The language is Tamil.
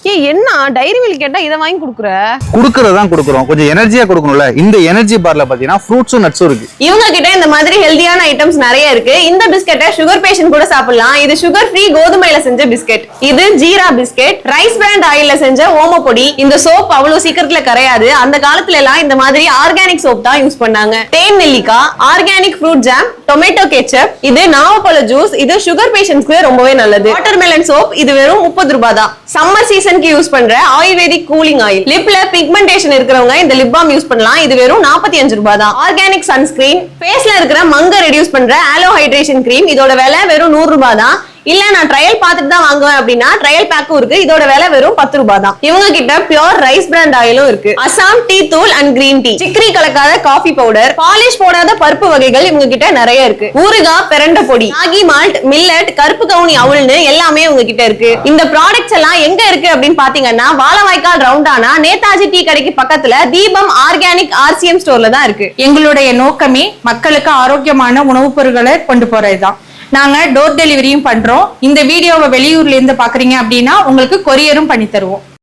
ஏய் என்ன டைரி மில்க் கேட்டா இத வாங்கி குடுக்குறதான் குடுக்குறோம், கொஞ்சம் எனர்ஜியா கொடுக்கணும்ல. இந்த எனர்ஜி பார்ல பாத்தீங்கன்னா ஃப்ரூட்ஸும் நட்ஸும் இருக்கு. இவங்க கிட்ட இந்த மாதிரி ஹெல்தியான ஐட்டம்ஸ் நிறைய இருக்கு. இந்த பிஸ்கெட்டை சுகர் பேஷண்ட் கூட சாப்பிடலாம். இது சுகர் ஃப்ரீ கோதுமையில செஞ்ச பிஸ்கெட். இது ஜீரா பிஸ்கெட், ரைஸ் பிராண்ட் ஆயில்ல செஞ்ச ஓம பொடி. இந்த சோப் அவ்வளவு சீக்கிரத்துல கரையாது. அந்த காலத்துல எல்லாம் இந்த மாதிரி ஆர்கானிக் சோப் தான் யூஸ் பண்ணாங்க. தேன் நெல்லிக்காய், organic fruit jam, tomato ketchup, இது நாவப்பழ ஜூஸ். இது சுகர் பேஷண்ட்ஸ்க்கு ரொம்பவே நல்லது. வாட்டர்மெலன் சோப், இது வெறும் 30 ரூபாய் தான். சம்மர் சீசனுக்கு யூஸ் பண்ற ஆயுர்வேதிக் கூலிங் ஆயில். லிப்ல பிக்மெண்டேஷன் இருக்கிறவங்க இந்த லிப் பாம் யூஸ் பண்ணலாம். இது வெறும் 45 ரூபாய் தான். ஆர்கானிக் சன்ஸ்கிரீன், ஃபேஸ்ல இருக்கிற மங்க ரெடியூஸ் பண்ற ஆலோ ஹைட்ரேஷன் கிரீம். இதோட விலை வெறும் 100 ரூபாய் தான். இல்ல நான் ட்ரையல் பார்த்துட்டு தான் வாங்குவேன் அப்படின்னா ட்ரையல் பேக்கும் இருக்கு. இதோட விலை வெறும் 10 ரூபாய் தான். இவங்க கிட்ட பியூர் ரைஸ் பிராண்ட் ஆயிலும் இருக்கு. அசாம் டீ தூள் அண்ட் கிரீன் டீ, சிக்கரி கலக்காத காஃபி பவுடர், பாலிஷ் போடாத பருப்பு வகைகள் இவங்க கிட்ட நிறைய இருக்கு. ஊறுகாய், பிரண்ட பொடி, ராகி மால்ட், மில்லட், கருப்பு கவுனி அவுள்னு எல்லாமே உங்க கிட்ட இருக்கு. இந்த ப்ராடக்ட்ஸ் எல்லாம் எங்க இருக்கு அப்படின்னு பாத்தீங்கன்னா வாழவாய்க்கால் ரவுண்டானா நேதாஜி டீ கடைக்கு பக்கத்துல தீபம் ஆர்கானிக் RCM ஸ்டோர்ல தான் இருக்கு. எங்களுடைய நோக்கமே மக்களுக்கு ஆரோக்கியமான உணவுப் பொருட்களை கொண்டு போறதுதான். நாங்க டோர் டெலிவரியும் பண்றோம். இந்த வீடியோவை வெளியூர்ல இருந்து பாக்குறீங்க அப்படின்னா உங்களுக்கு கொரியரும் பண்ணி தருவோம்.